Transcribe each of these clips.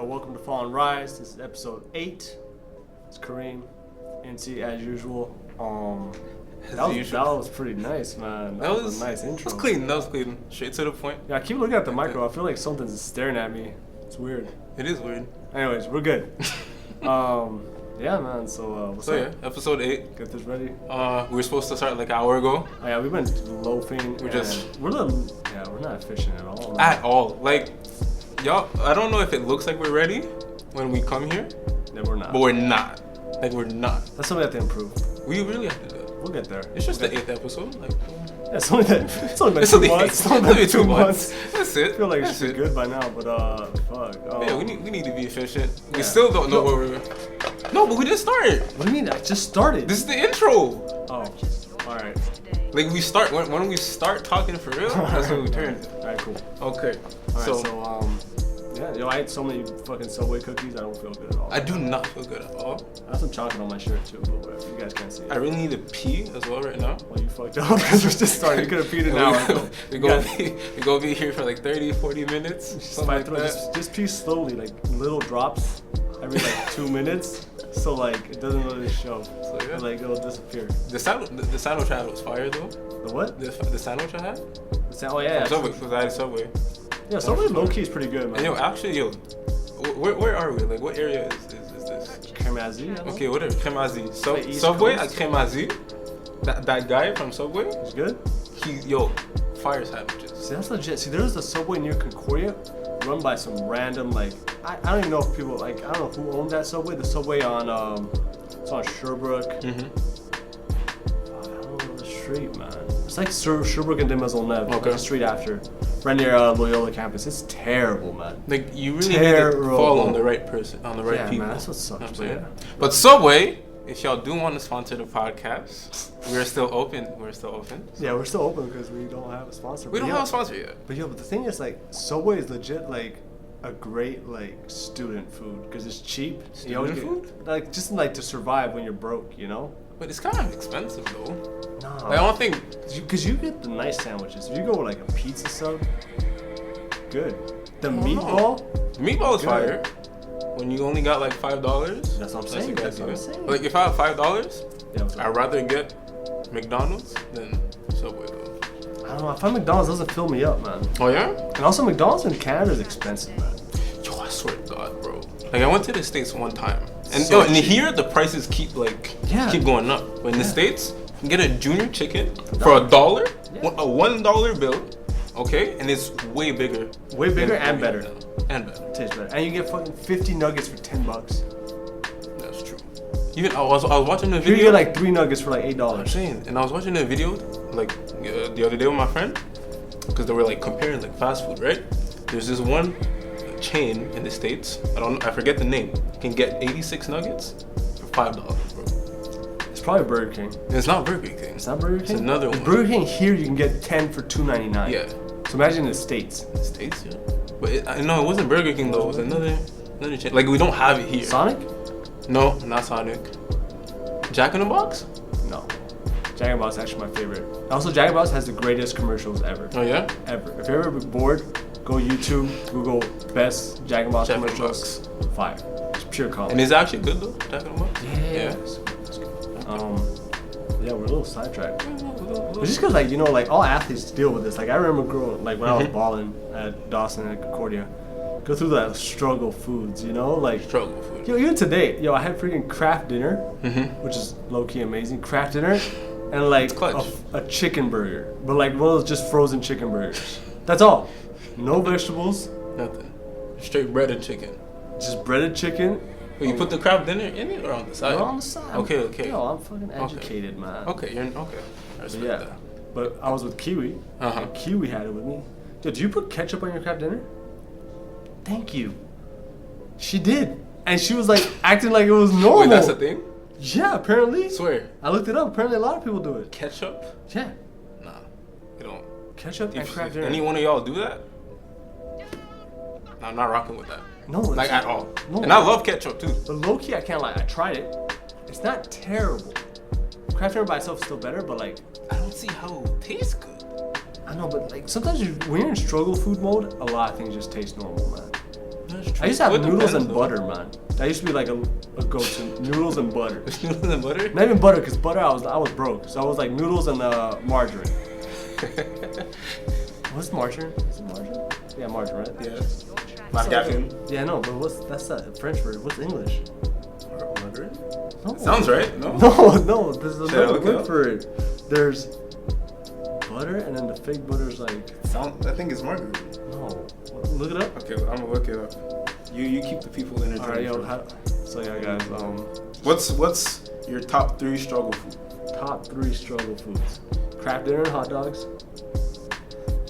welcome to Fall and Rise. This is episode 8. It's Karim, Inti as usual. That was pretty nice, man. That was a nice intro. That was clean. Straight to the point. Yeah, I keep looking at the micro. I feel like something's staring at me. It's weird. It is weird. Anyways, we're good. Yeah, man. So what's up? Yeah, episode 8. Get this ready. We were supposed to start like an hour ago. Oh, yeah, we've been loafing. We're not efficient at all. Man. At all. Like, y'all, I don't know if it looks like we're ready when we come here. No, we're not. But we're not. Like, we're not. That's something we have to improve. We really have to do it. We'll get there. It's just the 8th episode. Like, yeah, it's only been 2 months. It's only been 2 months. That's it. I feel like it should be good by now, but fuck. Yeah, we need to be efficient. We still don't know where we're. No, but we just started. What do you mean? I just started. This is the intro. Oh, all right. Like we start when we start talking for real. That's when we turn. All right, cool. Okay. All right, so yeah, yo, I ate so many fucking Subway cookies. I don't feel good at all. I do not feel good at all. I have some chocolate on my shirt too, but whatever. You guys can't see it. I really need to pee as well right now. Well, you fucked up because we're just starting. You could have peed an hour ago. We're gonna be here for like 30, 40 minutes. Just pee slowly, like little drops every like 2 minutes. So like it doesn't really show. So yeah. Like it'll disappear. The sandwich I had was fire though. The what? The sandwich I had? Oh yeah. Subway, because I had Subway. Yeah, Subway low key is pretty good, man. And actually, where are we? Like, what area is this? Cremazie. Okay, whatever. Cremazie. Subway at Cremazie. That guy from Subway. He's good. Fire sandwiches. See, that's legit. See, there's a Subway near Concordia, run by some random like I don't even know if people like I don't know who owns that Subway. The Subway on it's on Sherbrooke. I don't know the street, man. It's like Sherbrooke and Maisonneuve. Okay. Like the street after. Right near Loyola campus. It's terrible, man. Like you really need to fall on the right person, on the right people. Yeah, man, that's what sucks. You know what But Subway, if y'all do want to sponsor the podcast, we're still open. Yeah, we're still open because we don't have a sponsor. We don't have a sponsor yet. But the thing is, like, Subway is legit like a great like student food because it's cheap. Student food? Like just like to survive when you're broke, you know. But it's kind of expensive though. No. Like, I don't think because you get the nice sandwiches. If you go with like a pizza sub, good. The meatball. The meatball is fire. When you only got like $5. That's what I'm saying. Like if I have $5, I'd rather get McDonald's than Subway though. I don't know. I find McDonald's doesn't fill me up, man. Oh yeah? And also McDonald's in Canada is expensive, man. Yo, I swear to God, bro. Like I went to the States one time. And, and here the prices keep going up. But in the States, you can get a junior chicken for $1, a $1 bill, okay, and it's way bigger. Way bigger and better. And better. Tastes better. And you get fucking 50 nuggets for $10. That's true. Even I was watching a video. You get like 3 nuggets for like $8. I'm saying, and I was watching a video like the other day with my friend, because they were like comparing like fast food, right? There's this one chain in the States, I forget the name, can get 86 nuggets for $5, bro. It's probably Burger King. It's not Burger King. It's not Burger King? It's another one. Burger King here you can get 10 for $2.99. Yeah. So imagine in the States. In the States, yeah. But no, it wasn't Burger King though, it was another chain. Like we don't have it here. Sonic? No, not Sonic. Jack in the Box? No. Jack in the Box is actually my favorite. Also, Jack in the Box has the greatest commercials ever. Oh yeah? Ever. If you're ever bored, go YouTube, Google best Jack in the Box commercials. Fire. It's pure comedy. And it's actually good though, Jack in the Box? Yeah. It's good. Yeah, we're a little sidetracked. It's just because, like, you know, like, all athletes deal with this. Like, I remember growing, like, when I was balling at Dawson and Concordia, go through that struggle foods, you know? Like, struggle food. Yo, even today, I had freaking Kraft dinner, which is low-key amazing. Kraft dinner, and, like, a chicken burger. But, like, one of those just frozen chicken burgers. That's all. No vegetables. Nothing. Straight breaded chicken. Just breaded chicken. Wait, you put the Kraft dinner in it or on the side? No, on the side. Okay. Yo, I'm fucking educated, man. Okay, you're okay. I respect that. But I was with Kiwi. And Kiwi had it with me. Yo, do you put ketchup on your Kraft dinner? Thank you. She did. And she was like acting like it was normal. Wait, that's a thing? Yeah, apparently. Swear. I looked it up. Apparently a lot of people do it. Ketchup? Yeah. Nah, you don't. Ketchup and Kraft dinner. Any one of y'all do that? No, I'm not rocking with that. No, like at all. No, and I love ketchup too. But low key, I can't lie. I tried it. It's not terrible. Kraft dinner by itself is still better, but like I don't see how it tastes good. I know, but like sometimes when you're in struggle food mode, a lot of things just taste normal, man. That's I used to have Well, it noodles depends, and though. butter, man. That used to be like a go-to. Noodles and butter. Noodles and butter? Not even butter, because butter I was broke. So I was like noodles and margarine. What's margarine? Is it margarine? Yeah, margarine, right? Yes. Margarine. Yeah, no, but that's that French word. What's English? Margarine? No. Sounds right, no? No, there's Should I another look it word up? for it. There's butter, and then the fake butter's like, I think it's margarine. no. Look it up. Okay, I'm gonna look it up. You keep the people entertained. Alright, yo, first. so yeah, guys, What's your top 3 struggle food? top 3 struggle foods. Kraft dinner and hot dogs.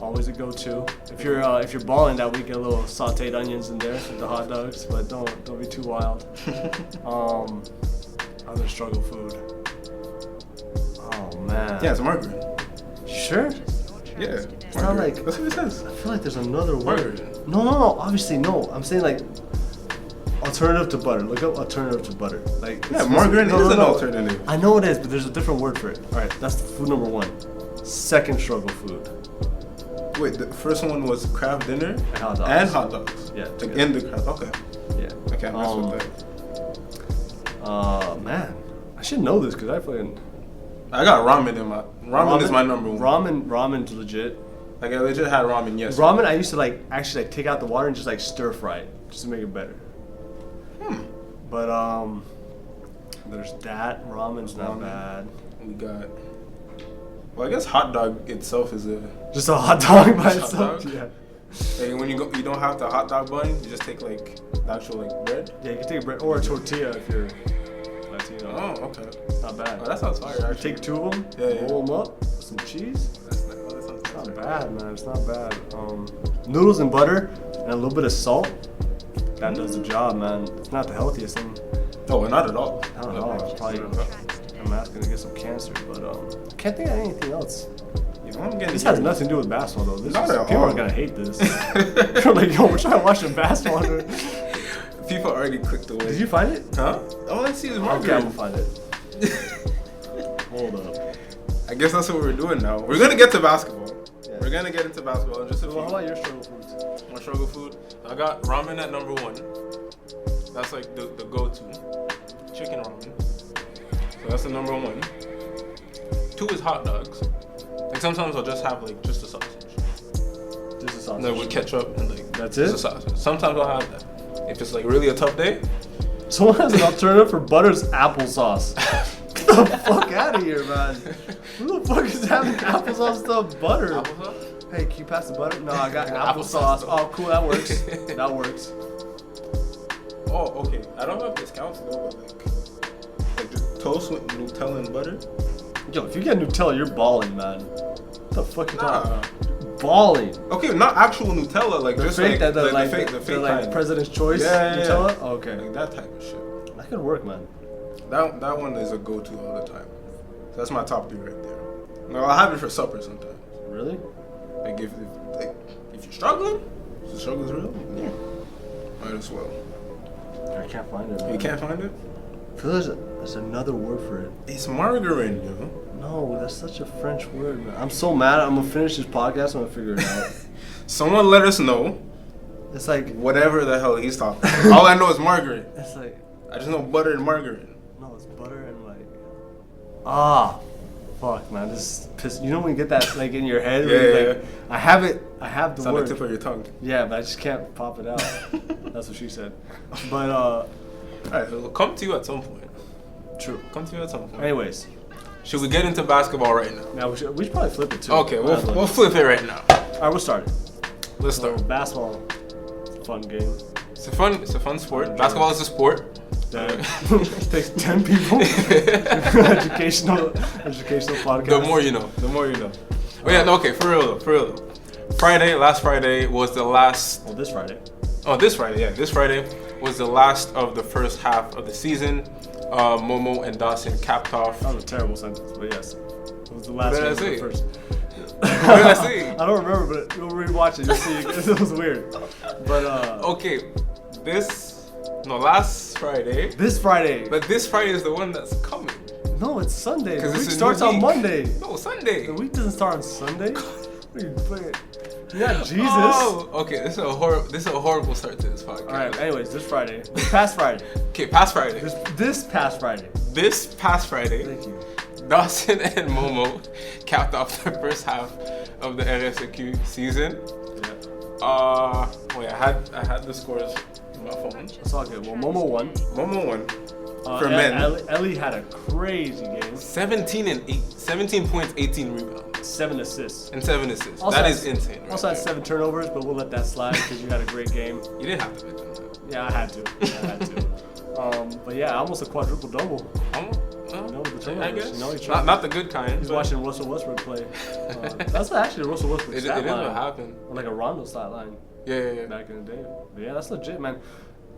Always a go-to. If you're balling that week, get a little sautéed onions in there with the hot dogs, but don't be too wild. Other struggle food. Oh man. Yeah, it's margarine. Sure. Yeah. It's not like. That's what it says. I feel like there's another word. Margarine. No. Obviously no. I'm saying like alternative to butter. Look up alternative to butter. Like Yeah, margarine is an alternative. I know it is, but there's a different word for it. All right, that's food number 1. Second struggle food. Wait, the first one was Kraft dinner And hot dogs. and hot dogs. Yeah. Like together. in the Kraft. Okay. Yeah. I can't mess with that. Man, I should know this because I fucking. I got ramen in my. Ramen is my number 1. Ramen's legit. Like I legit had ramen yesterday. Ramen, I used to like actually like take out the water and just like stir fry it just to make it better. But there's that. Ramen's not Ramen. bad. We got. Well, I guess hot dog itself is a. Just a hot dog by Just itself. hot dog? Yeah. Like when you go, you don't have the hot dog bun. You just take like the actual like bread. Yeah, you can take bread or a tortilla if you're Latino. Oh, okay. It's not bad. Oh, that sounds fire. You Actually. take 2 of them, Yeah, yeah. roll them up, with some cheese. That sounds It's not nice. bad, man. It's not bad. Noodles and butter and a little bit of salt. That does the job, man. It's not the healthiest thing. Oh, not at all. I don't know. It's probably I'm asking to get some cancer, but can't think of anything else. I'm getting This has nothing to do with basketball though. This Not is, at people all. are gonna hate this. They're like, yo, we're trying to watch the basketball. Dude. People already clicked away. Did you find it? Huh? All I see is Okay, margarine. I'm gonna find it. Hold up. I guess that's what we're doing now. We're gonna get to basketball. Yeah. We're gonna get into basketball in just a few. Well, how about your struggle foods? My struggle food. I got ramen at number 1. That's like the go-to. Chicken ramen. So that's the number 1. 2 is hot dogs. Like sometimes I'll just have like just a sausage. Just a sausage. Like with ketchup and like That's just it? a sausage. Sometimes I'll have that. If it's like really a tough day. Someone has an alternative for butter's applesauce. Get the fuck out of here, man. Who the fuck is having applesauce to butter? Applesauce? Hey, can you pass the butter? No, I got Applesauce. applesauce. Oh, cool, that works. That works. Oh, okay. I don't know if this counts though, but like just toast with Nutella and butter. Yo, if you get Nutella, you're balling, man. What the fuck you talking Nah. about? Balling. Okay, not actual Nutella, like The just fake, like the fake like kind. President's Choice Yeah, yeah, yeah. Nutella? Oh, okay. Like that type of shit. That could work, man. That one is a go-to all the time. So that's my top 3 right there. No, I have it for supper sometimes. Really? Like if you're struggling, if the struggle's real, yeah, might as well. I can't find it. Man. You can't find it? I feel there's another word for it. It's margarine, yo. No, that's such a French word, man. I'm so mad. I'm gonna finish this podcast. I'm gonna figure it out. Someone let us know It's like whatever the hell he's talking about. All I know is margarine. it's like I just know butter and margarine. no, it's butter and like fuck, man. This is piss. You know when you get that like in your head? where Yeah, you're like, I have it. I have the It's on the word. tip of your tongue. Yeah, but I just can't pop it out. That's what she said. But Alright, it'll come to you at some point. true. Come to you at some point. Anyways, Should we get into basketball right now? now we should probably flip it too. Okay, we'll flip it right now. All right, we'll start it. Let's So start. basketball, fun game. It's a fun sport. Basketball is a sport. That takes 10 people. educational podcast. The more you know. The more you know. Oh yeah, no, okay, for real though. Last Friday was the last. Well, this Friday. Oh, this Friday was the last of the first half of the season. Momo and Dawson capped off. That was a terrible sentence, but yes. It was the last What did I one of the say? first. What did I say? I don't remember, but you'll rewatch it. You'll see it was weird. But Okay, last Friday. this Friday. But this Friday is the one that's coming. No, it's Sunday. The Because week it's a starts new on week. Monday. No, Sunday. The week doesn't start on Sunday. What are you playing? Yeah, Jesus. Oh, okay. This is a horrible start to this podcast. All right. Anyways, this past Friday. Okay, past Friday. This past Friday. This past Friday. Thank you. Dawson and Momo capped off the first half of the RSEQ season. Yeah. Wait, I had the scores on my phone. It's all good. Well, Momo won. Momo won. For men. Ellie had a crazy game. 17 points, 18 rebounds. 7 assists. And 7 assists. Also that had- is insane. Right Also had there. 7 turnovers, but we'll let that slide because you had a great game. You didn't have to mention that. Yeah, I had to. But yeah, almost a quadruple double. Well, You know, with the I turnovers. guess. You know, he tried. Not the good kind. He's but watching Russell Westbrook play. That's actually a Russell Westbrook It stat is line. what happened. Or like a Rondo stat line Yeah. back in the day. But yeah, that's legit, man.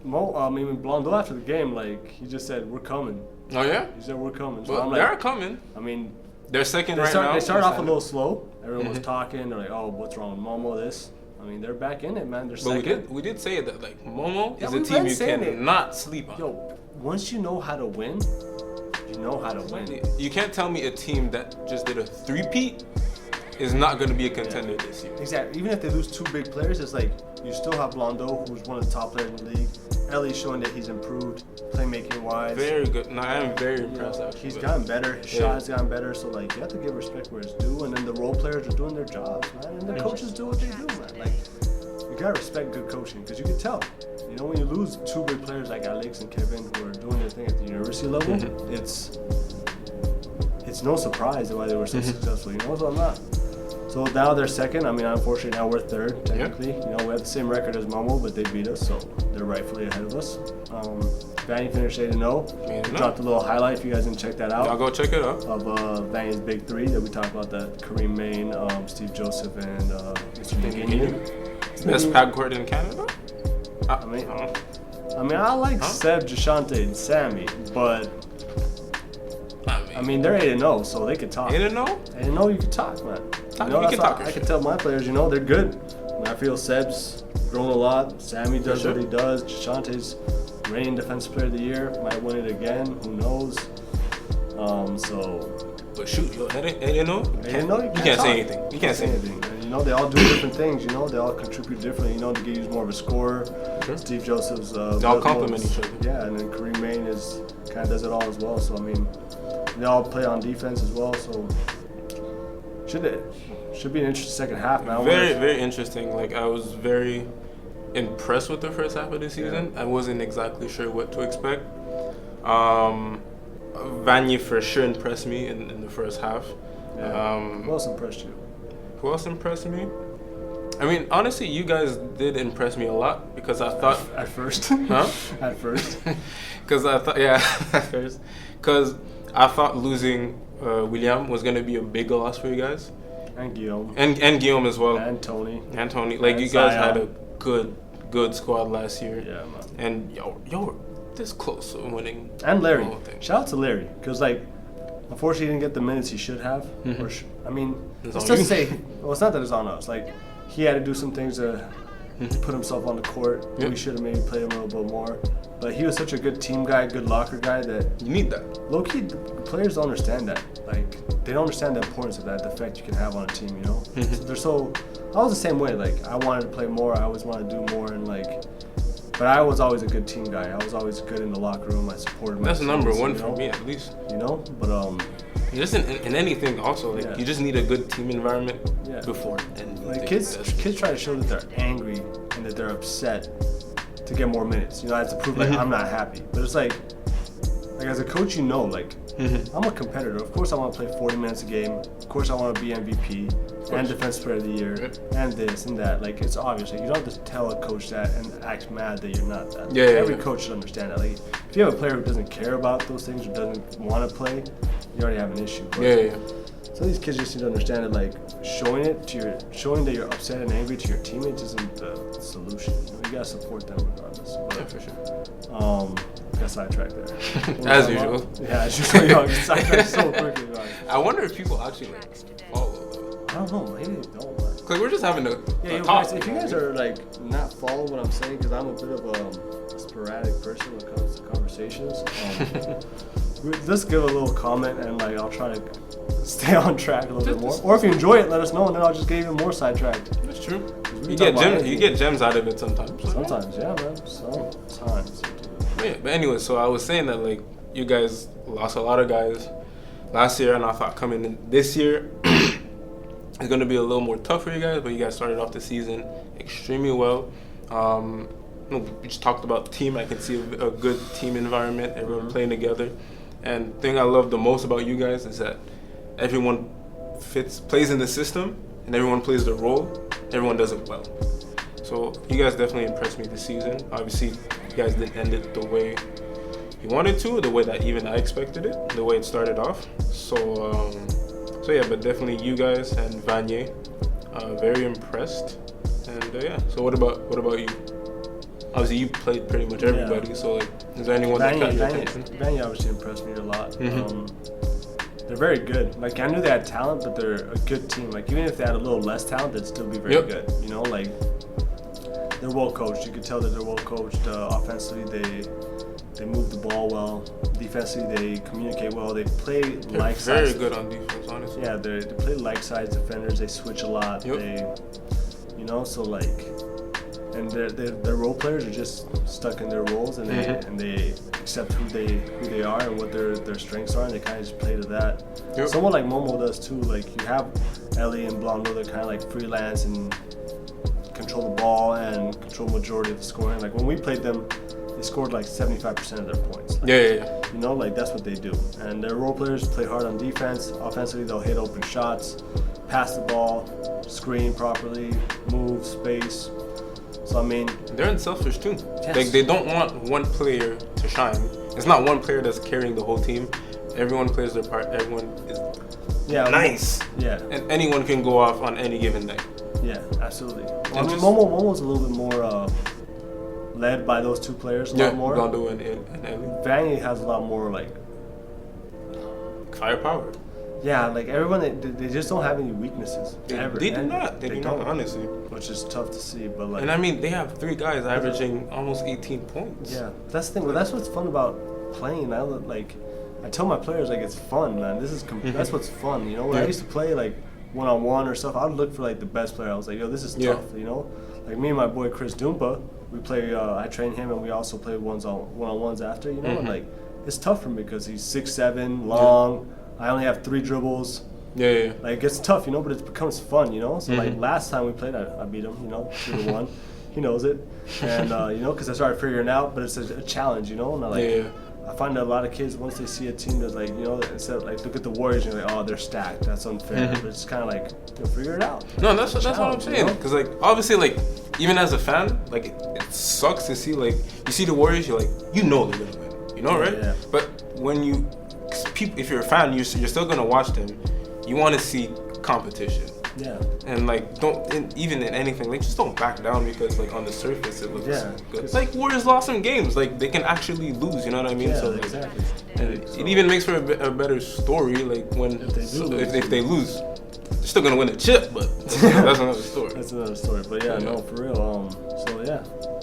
Blondo after the game, like, he just said, "We're coming." Oh yeah. He said, "We're coming." So Well, I'm they're like, coming. I mean, They're second they right now. started off a little slow. Everyone was Mhm. talking. They're like, "Oh, what's wrong with Momo?" This. I mean, they're back in it, man. They're But second. we did say that like Momo Yeah, is a we've team been you saying it. cannot sleep on. Yo, once you know how to win, you know how to win. You can't tell me a team that just did a three-peat is not going to be a contender this year. Exactly. Even if they lose 2 big players, it's like you still have Blondo, who's one of the top players in the league. Ellie's showing that he's improved, playmaking wise. Very good. No, I am very You know, impressed actually. he's but- gotten better. His Yeah. shot has gotten better. So like you have to give respect where it's due, and then the role players are doing their jobs, man, and the coaches do what they do, man. Like you gotta respect good coaching because you can tell. You know, when you lose 2 big players like Alex and Kevin who are doing their thing at the university level, Mhm. it's no surprise why they were so Mhm. successful. You know, so I'm not. So now they're second. I mean, unfortunately, now we're third, technically. You know, we have the same record as Momo, but they beat us, so they're rightfully ahead of us. Vanny finished 8-0. Yeah, We dropped a little highlight if you guys didn't check that I'll out. go check it out. Of Vanny's big 3 that we talked about, that Kareem Main, Steve Joseph, and Mr. McGinnion. Best backcourt in Canada? I mean, I like Seb, Jashante, and Sammy, but I mean, they're 8-0, so they could talk. 8-0? 8-0, you can talk, man. Talk- You know, you that's can why talk your I can shit. tell my players, you know, they're good. I mean, I feel Seb's grown a lot. Sammy does sure. what he does. Jashante's reigning defensive player of the year. Might win it again. Who knows? So But shoot, yo, 8-0? you can't talk. say anything. You can't say anything. And, you know, they all do different things. You know, they all contribute differently. You know, to get more of a scorer. Sure. Steve Joseph's. They all Bud complement Mo's- each other. Yeah, and then Kareem Main is kind of does it all as well. So I mean, they all play on defense as well. So should be an interesting second half, man. Very interesting. Like, I was very impressed with the first half of the season. I wasn't exactly sure what to expect. Vanya for sure impressed me in the first half. Yeah. Who else impressed you? Who else impressed me? I mean, honestly, you guys did impress me a lot because I thought, At first. huh? At first. Because I thought, yeah, at first, because I thought losing William was gonna be a big loss for you guys, And Guillaume. and Guillaume as well, And Tony. and Tony. Like, and you guys Zion. had a good squad last year, Yeah, man. and yo were this close to winning. And Larry. the whole thing. Shout out to Larry. Because, like, unfortunately, he didn't get the minutes he should have. Mhm. I mean, It's let's on just you. say, well, it's not that it's on us. Like, he had to do some things to Mhm. put himself on the court. Yep. We should have maybe played him a little bit more. But he was such a good team guy, good locker guy that You need that. low-key, the players don't understand that. Like, they don't understand the importance of that, the effect you can have on a team, you know? Mhm. So they're so... I was the same way. Like, I wanted to play more. I always wanted to do more. And, like... But I was always a good team guy. I was always good in the locker room. I supported my That's number teammates, one you for know? me, at least. You know? But, Just in anything, also, like, Yeah. you just need a good team environment Yeah. before. And like, kids try to show that they're angry and that they're upset to get more minutes. You know, that's to prove, like, Mhm. I'm not happy. But it's like as a coach, you know, like, Mhm. I'm a competitor. Of course, I want to play 40 minutes a game. Of course, I want to be MVP and Defensive Player of the Year Yep. and this and that. Like, it's obvious. Like, you don't just tell a coach that and act mad that you're not that. Yeah, Every yeah. coach should understand that. Like, if you have a player who doesn't care about those things or doesn't want to play, you already have an issue. But- Yeah. So these kids just need to understand that, like, showing that you're upset and angry to your teammates isn't the solution. You gotta support them regardless. But, Yeah, for sure. got sidetracked there. As usual. Yeah, as usual. You got sidetracked so quickly. Dog. I wonder if people actually like follow though. I don't know. Maybe they don't. Man. Cause we're just having a Yeah, you talk. guys, if you guys are like not following what I'm saying, because I'm a bit of a sporadic person when it comes to conversations. Let's give a little comment and like I'll try to stay on track a little bit more. Or if you enjoy it, let us know, and then I'll just get even more sidetracked. That's True. We You talk about you anything. get gems out of it sometimes. Sometimes, yeah, man. Sometimes. But anyway, so I was saying that like you guys lost a lot of guys last year, and I thought coming in this year it's gonna be a little more tough for you guys. But you guys started off the season extremely well. We just talked about the team. I can see a good team environment, everyone playing together. And the thing I love the most about you guys is that everyone plays in the system, and everyone plays their role. Everyone does it well. So you guys definitely impressed me this season. Obviously, you guys didn't end it the way you wanted to, the way that even I expected it, the way it started off. So yeah, but definitely you guys and Vanier, very impressed. And yeah, so what about you? Obviously, you played pretty much everybody. So like, is there anyone that caught your attention? Vanier obviously impressed me a lot. Mm-hmm. They're very good. Like, I knew they had talent, but they're a good team. Like, even if they had a little less talent, they'd still be very good. You know, like, they're well coached. You could tell that they're well coached. Offensively, they move the ball well. Defensively, they communicate well. They play like very good on defense, honestly. Yeah, they play like size defenders. They switch a lot. Yep. So like, and their role players are just stuck in their roles, and they accept who they are and what their strengths are, and they kind of just play to that. Yep. Somewhat like Momo does too. Like, you have Ellie and Blondo, they're kind of like freelance and control the ball and control majority of the scoring. Like, when we played them, they scored like 75% of their points. Like, Yeah. You know, like, that's what they do. And their role players play hard on defense. Offensively, they'll hit open shots, pass the ball, screen properly, move, space. So, I mean, They're unselfish too. Yes. Like, they don't want one player to shine. It's not one player that's carrying the whole team. Everyone plays their part. Everyone is nice. Yeah. And anyone can go off on any given night. Yeah, absolutely. Well, I mean, Momo's a little bit more led by those two players a lot more. Blondo and Ellie. Vanier has a lot more, like, Firepower. yeah, like, everyone, they just don't have any weaknesses. Ever. They do And not. They do not, honestly. Which is tough to see, but like. And I mean, they have 3 guys averaging almost 18 points. Yeah, that's the thing. Well, that's what's fun about playing. Like, I tell my players, like, it's fun, man. This is that's what's fun. You know, when I used to play like 1-on-1 or stuff, I would look for like the best player. I was like, yo, this is tough. You know, like me and my boy Chris Dumpa, we play. I train him, and we also play one-on-ones after. You know, and like, it's tough for me because he's 6'7", long. I only have 3 dribbles. Yeah. Like, it's tough, you know, but it becomes fun, you know. So like, last time we played, I beat him, you know, 2-1. He knows it, and you know, because I started figuring it out. But it's a challenge, you know. And I find that a lot of kids, once they see a team that's like, you know, instead of like, look at the Warriors and you're like, oh, they're stacked. That's unfair. But it's kind of like, figure it out. No, that's what I'm saying. Because like, obviously, like, even as a fan, like, it sucks to see, like, you see the Warriors, you're like, you know they're gonna win, you know, right? Yeah. But when if you're a fan, you're still gonna watch them. You want to see competition. Yeah. And like, even in anything, like, just don't back down because like on the surface it looks good. It's like Warriors lost some games, like they can actually lose. You know what I mean? Yeah, so like, exactly. and it even makes for a better story. Like when if they lose, they're still gonna win a chip, but that's another story. That's another story. But yeah, no, for real.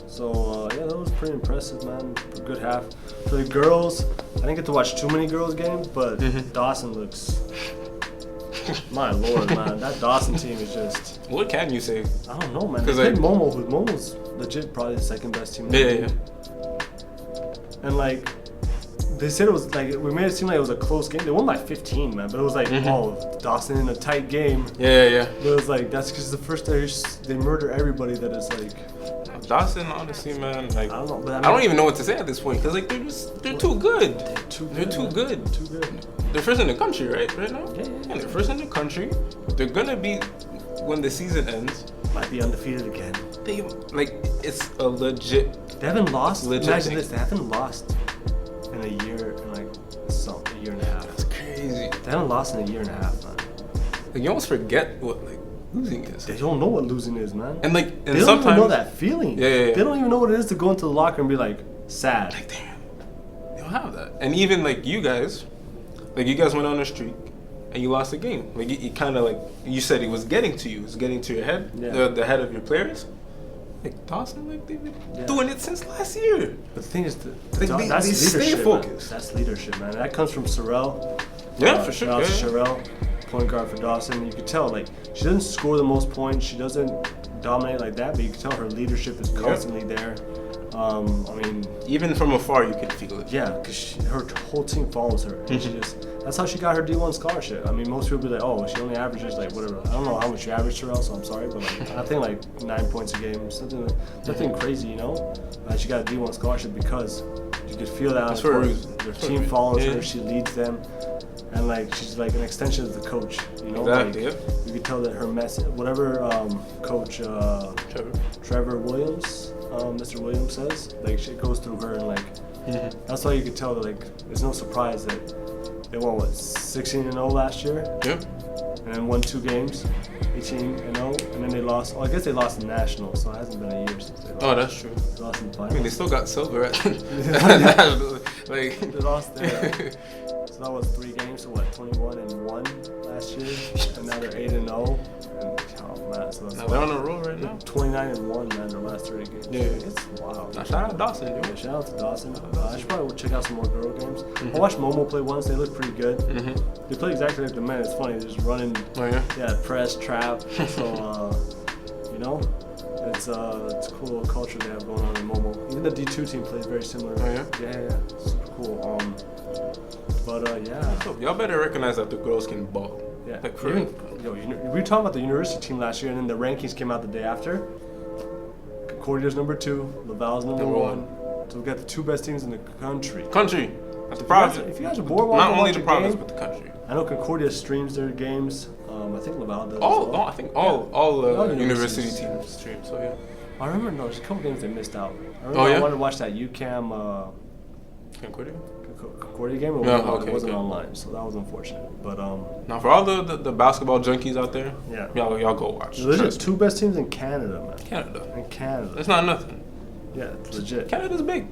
So that was pretty impressive, man. Good half. For the girls, I didn't get to watch too many girls games, but Dawson looks. My lord, man, that Dawson team is just. What can you say? I don't know, man. They played Momo, who Momo's legit probably the second best team. Yeah. And like, they said it was like, we made it seem like it was a close game. They won by 15, man. But it was like, oh, Dawson in a tight game. Yeah. But it was like, that's because the first day they murder everybody that is like. Dawson, honestly, man, like, I don't know, but I don't even know what to say at this point because like they're too good. They're too good. Too good. They're first in the country, right now. Yeah. And they're first in the country. They're gonna be when the season ends. Might be undefeated again. It's a legit. They haven't lost. Imagine thing. this. They haven't lost in a year, a year and a half. That's crazy. They haven't lost in a year and a half, man. Like, you almost forget what like losing is. They don't know what losing is, man. And like, they don't even know that feeling. Yeah. They don't even know what it is to go into the locker and be like sad. Like, damn, they don't have that. And even like you guys went on a streak and you lost a game. Like, you kind of like, you said it was getting to you. It was getting to your head, the head of your players. Like Dawson, like they've been doing it since last year. But the thing is, they that's leadership. stay focused. Man. That's leadership, man. That comes from Sorrell. Yeah, for sure. Sorrell point guard for Dawson. You could tell, like, she doesn't score the most points. She doesn't dominate like that, but you can tell her leadership is constantly there. I mean, even from afar, you can feel it. yeah, because her whole team follows her. And she that's how she got her D1 scholarship. I mean, most people be like, oh, she only averages like whatever. I don't know how much you average, Terrell, so I'm sorry, but like, I think like 9 points a game, nothing crazy, you know. She got a D1 scholarship because you could feel that. Their team follows her. She leads them. And like she's like an extension of the coach, you know. Exactly. Like, you could tell that her message, whatever Coach Trevor Williams, Mr. Williams says, like it goes through her, and like that's why you could tell that like it's no surprise that they won 16-0 last year. Yeah. And then won 2 games, 18-0, and then they lost. Oh, I guess they lost in nationals, so it hasn't been a year since they lost. Oh, that's true. They lost in the finals. I mean, they still got silver. Like they lost there. So that was 3 games, so what, 21-1 last year, and now they're 8-0, and oh man, so that's they're on a roll right now. 29-1, man, their last 30 games. Yeah, it's wild. Now, shout out Dawson, dude. Yeah, shout out to Dawson. I should probably check out some more girl games. I watched Momo play once; they look pretty good. They play exactly like the men. It's funny, they're just running. Oh yeah. Yeah, press, trap. So you know, it's a cool little culture they have going on in Momo. Even the D2 team plays very similar. Oh yeah. Yeah, super cool. But yeah. Y'all better recognize that the girls can ball. Yeah. Like for we were talking about the university team last year, and then the rankings came out the day after. Concordia's number 2, Laval's number 1. So we got the 2 best teams in the country. That's the province. If you guys are bored, not only the province, but the country. I know Concordia streams their games. I think Laval does. I think all university teams stream. So yeah. I remember there's a couple games they missed out. I wanted to watch that UCAM Concordia game, but it wasn't online, so that was unfortunate. But now for all the basketball junkies out there, y'all go watch. There's just 2 best teams in Canada, man. In Canada. It's not nothing. Yeah, it's legit. Canada's big.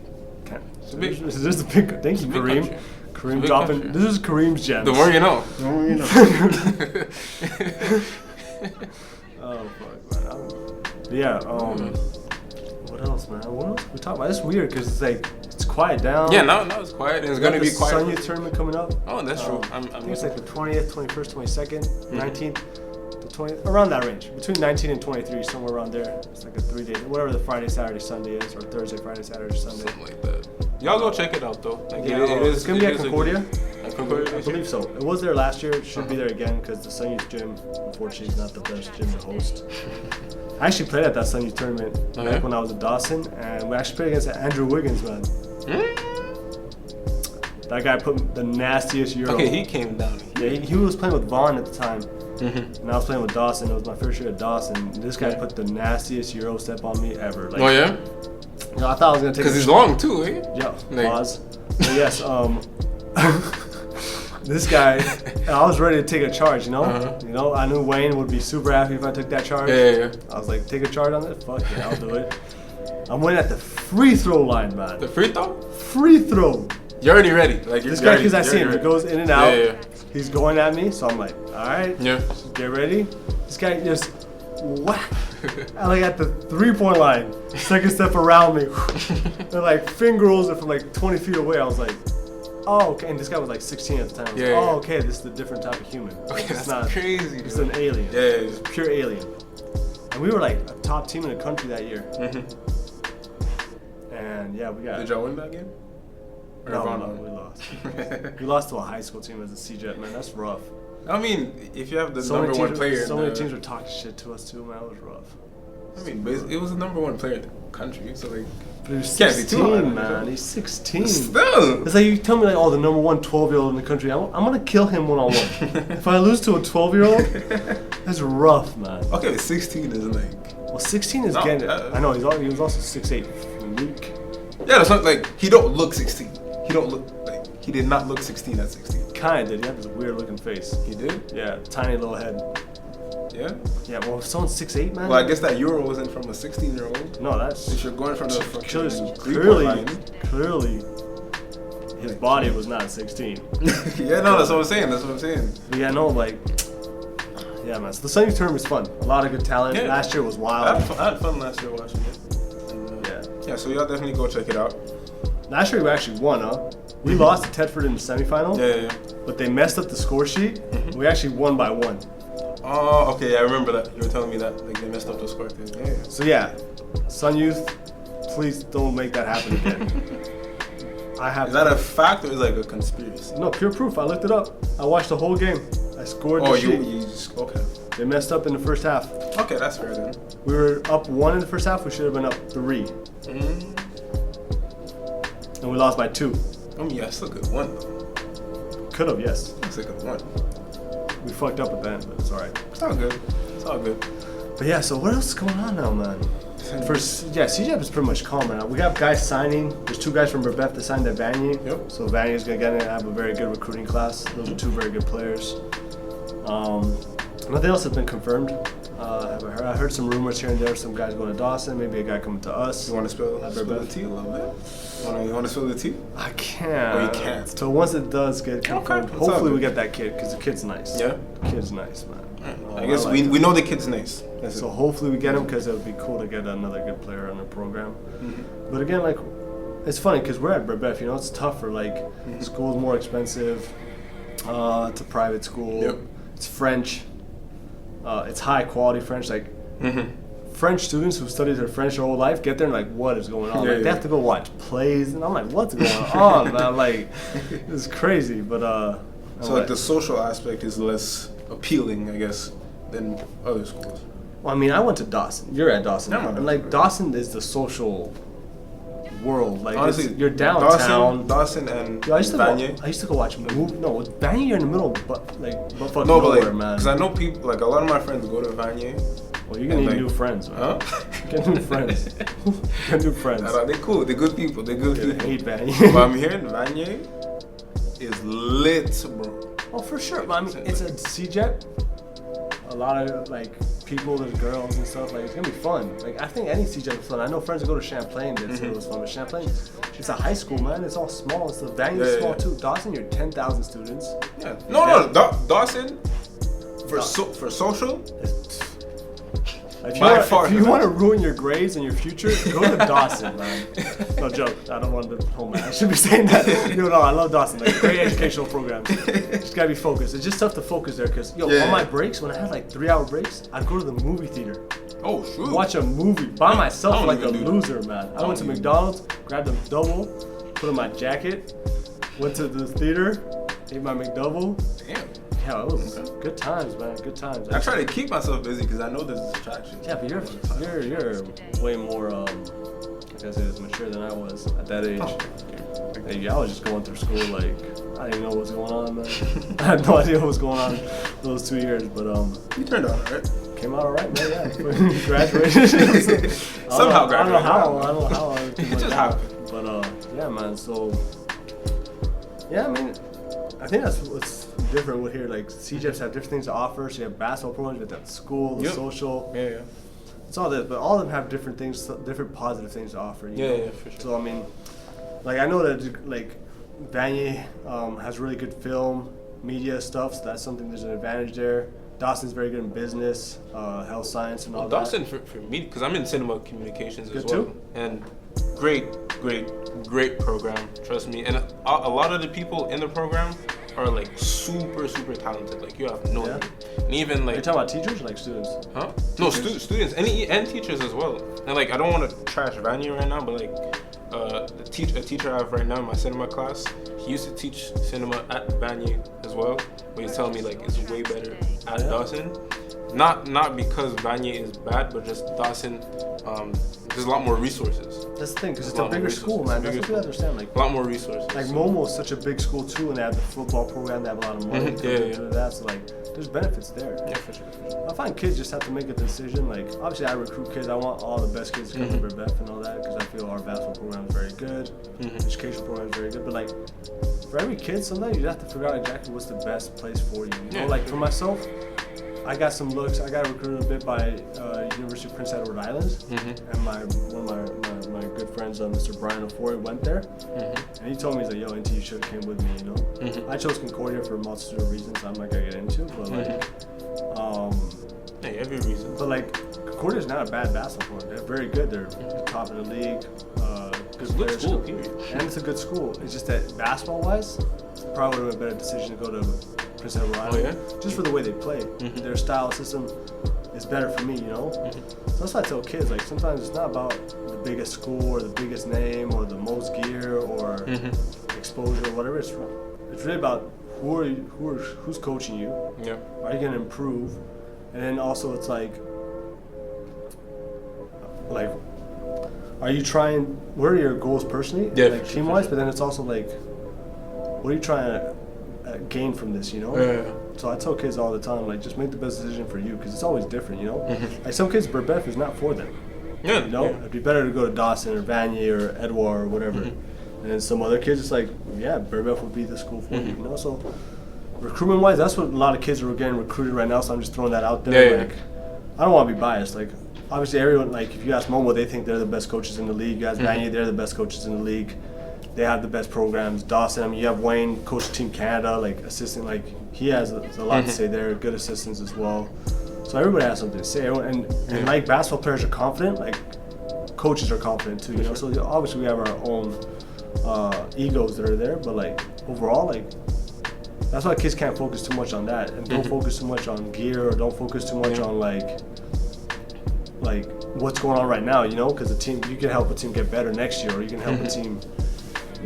It's big. This is a big. Thank you, Karim. Karim dropping. Country. This is Karim's gems. The more you know. The more you know. Oh fuck, man. Yeah. What else, man? What else we talk about? It's weird because it's like it's quiet down. Yeah, now it's quiet. And it's gonna be quiet. Sun Youth tournament coming up. Oh, that's true. I think it's like the 20th, 21st, 22nd, 19th. 20th, around that range, between 19 and 23, somewhere around there. It's like a 3-day, whatever the Friday, Saturday, Sunday is, or Thursday, Friday, Saturday, Sunday. Something like that. Y'all go check it out though. Like it's gonna be at Concordia. Concordia. I believe so. It was there last year. It should be there again because the Sun Youth gym, unfortunately, is not the best gym to host. I actually played at that Sun Youth tournament back when I was at Dawson, and we actually played against Andrew Wiggins, man. That guy put the nastiest euro. Okay, he came down. Yeah, he was playing with Vaughn at the time. And I was playing with Dawson. It was my first year at Dawson. This guy put the nastiest Euro step on me ever. Like, oh yeah? You know, I thought I was gonna take. Because he's long too, eh? Yeah. Pause. But yes. This guy, I was ready to take a charge. You know. You know, I knew Wayne would be super happy if I took that charge. Yeah. I was like, take a charge on it. Fuck yeah, I'll do it. I'm winning at the free throw line, man. The free throw? Free throw. You're already ready. Like this guy, because I see him, he goes in and out. Yeah. He's going at me, so I'm like, all right. Yeah. Get ready. This guy just whack. I like at the 3-point line. Second step around me. They're like finger rolls it from like 20 feet away. I was like, oh, okay. And this guy was like 16 at the time. I was like, oh, okay. This is a different type of human. Okay, it's that's crazy. It's an alien. Yeah. It's a pure alien. And we were like a top team in the country that year. And yeah, we got. Did y'all win that game? No, we lost. We lost to a high school team as a CEGEP, man. That's rough. I mean, if you have the number 1 player, so many teams were talking shit to us too, man. It was rough. I mean, it was the number 1 player in the country, so like. But he was 16, man. He's 16. Still. It's like you tell me like, oh, the number 1 12-year-old in the country. I'm gonna kill him one-on-one. If I lose to a 12-year-old, that's rough, man. Okay, 16 is like. Well, 16 is getting it. I know he was also 6'8", weak. Yeah, that's not like he don't look 16. He did not look 16 at 16. Kinda did. He had this weird looking face. He did? Yeah, tiny little head. Yeah? Yeah, well, if someone's 6'8", man. Well, I guess that Euro wasn't from a 16-year-old. No, that's. If you're going from the clearly, his body was not 16. Yeah, no, that's what I'm saying. But yeah, no, like. Yeah, man. So the Sun Youth tournament was fun. A lot of good talent. Yeah. Last year was wild. I had fun last year watching it. And, yeah, so y'all definitely go check it out. Last year we actually won, huh? We lost to Tedford in the semifinal. Yeah. But they messed up the score sheet. We actually won by 1. Oh, okay. I remember that. You were telling me that. Like, they messed up the score. Yeah. So yeah, Sun Youth, please don't make that happen again. Is that a fact or is it like a conspiracy? No, pure proof. I looked it up. I watched the whole game. I scored the sheet. Okay. They messed up in the first half. Okay, that's fair then. We were up 1 in the first half. We should have been up 3. And we lost by 2. I mean, yeah, it's still a good one though. Could have, yes. It's a good one. We fucked up at the end, but it's alright. It's all good. It's all good. But yeah, so what else is going on now, man? CEGEP is pretty much calm right now. We have guys signing. There's 2 guys from Brebeuf that signed at Vanier. Yep. So Vanier is gonna have a very good recruiting class. Those are 2 very good players. Nothing else has been confirmed. I heard some rumors here and there. Some guys going to Dawson. Maybe a guy coming to us. You want to spill the tea a little bit? You want to spill the tea? I can't. Oh, you can't. So once it does get confirmed, hopefully we get that kid because the kid's nice. Yeah. The kid's nice, man. I guess we know the kid's nice. So hopefully we get him because it would be cool to get another good player on the program. But again, like, it's funny because we're at Brebeuf, you know, it's tougher. Like, school's more expensive. It's a private school. Yep. It's French. It's high quality French. Like, French students who studied their French their whole life get there and like, what is going on? They have to go watch plays, and I'm like, what's going on, man? Like, it's crazy. But so like the social aspect is less appealing, I guess, than other schools. Well, I mean, I went to Dawson. You're at Dawson, and like Dawson is the social world. Like, honestly, you're downtown. Dawson and Vanier. I used to go watch movies. No, Vanier, you're in the middle, but fucking no, nowhere, like, man. Because I know people, like a lot of my friends go to Vanier. Well, you're gonna need new friends, man. Get new friends. Get new friends. They're cool. They're good people. They're good people. I hate Vanier. But I'm hearing Vanier is lit, bro. Oh, for sure. But I mean, it's a CEGEP. A lot of like people, there's girls and stuff. Like, it's gonna be fun. Like, I think any CEGEP is fun. I know friends that go to Champlain that said it was fun, but Champlain, it's a high school, man. It's all small. It's the Vanier's small too. Dawson, you're 10,000 students. Yeah. No. Dawson for social. If you want to ruin your grades and your future, go to Dawson, man. No joke. I don't want to. Oh man, I should be saying that. No, I love Dawson. Like, great educational programs. Just gotta be focused. It's just tough to focus there because on my breaks, when I had like 3-hour breaks, I'd go to the movie theater. Oh shoot! Watch a movie by myself like a loser, man. I went to McDonald's, grabbed a double, put on my jacket, went to the theater, ate my McDouble. Damn. Yeah, it was good times, man. Good times. I try to keep myself busy because I know there's distractions. Yeah, but you're way more, I guess it's mature than I was at that age. Hey, I was just going through school like I didn't even know what was going on, man. I had no idea what was going on those 2 years, but you turned out alright. Came out alright, man. Yeah, graduated. Somehow graduated. I don't know how. It just happened. But yeah, man. So yeah, I mean, I think that's what's different with here. Like, CEGEPs have different things to offer. So you have basketball programs, you have the school, the social. Yeah. It's all this, but all of them have different things, different positive things to offer. You know? Yeah, for sure. So I mean, like, I know that like Vanier has really good film, media stuff. So that's something. There's an advantage there. Dawson's very good in business, health science, and all that. Dawson for me, because I'm in cinema communications as well, too? and great program. Trust me, and a lot of the people in the program are like super talented. Like, you have no idea. And even like, you're talking about teachers or like students? Huh? No, students and teachers as well. And like, I don't want to trash Vanier right now, but like, a teacher I have right now in my cinema class, he used to teach cinema at Vanier as well, but he's telling me like it's way better at Dawson. Not because Vanier is bad, but just Dawson. There's a lot more resources. That's the thing, because it's a bigger school, man. That's what you understand. Like, a lot more resources. Like, Momo is such a big school too, and they have the football program. They have a lot of money. That, so like, there's benefits there. Yeah, for sure. I find kids just have to make a decision. Like, obviously, I recruit kids. I want all the best kids to come to Brebeuf and all that, because I feel our basketball program is very good, education program is very good. But like, for every kid, sometimes you have to figure out exactly what's the best place for you. You know, like for myself, I got some looks. I got recruited a bit by University of Prince Edward Island, and one of my good friends, Mr. Brian Ofori, went there, and he told me, he's like, "Yo, Inti, you should have came with me." You know, I chose Concordia for a multitude of reasons I'm not gonna get into, but like, hey, every reason. But like, Concordia is not a bad basketball program. They're very good. They're top of the league. good It's a good players. school, period. And it's a good school. It's just that basketball-wise, probably would have been a better decision to go to Prince Edward Island. Oh, yeah? Just for the way they play. Their style system is better for me, So that's why I tell kids, like, sometimes it's not about the biggest school or the biggest name or the most gear or exposure or whatever. It's really about who's coaching you. Yeah. Are you going to improve? And then also it's like, are you trying, what are your goals personally? Yeah, like team-wise, sure. but then it's also like, what are you trying to gain from this, Yeah. So I tell kids all the time, like, just make the best decision for you, because it's always different, Like, some kids, Burbef is not for them, Yeah. It'd be better to go to Dawson or Vanier or Edouard or whatever. And then some other kids, it's like, yeah, Burbef would be the school for you, So recruitment-wise, that's what a lot of kids are getting recruited right now, so I'm just throwing that out there. Yeah. Like, I don't want to be biased. Like, obviously, everyone, like, if you ask Momo, they think they're the best coaches in the league. You ask Vanier, they're the best coaches in the league. They have the best programs. Dawson, I mean, you have Wayne, coach Team Canada, like, assistant, like, he has a lot to say there, good assistants as well. So everybody has something to say. Everyone, and like basketball players are confident, like, coaches are confident too, So obviously we have our own egos that are there, but, like, overall, like, that's why kids can't focus too much on that, and don't focus too much on gear, or don't focus too much on like what's going on right now, because the team, you can help a team get better next year, or you can help a team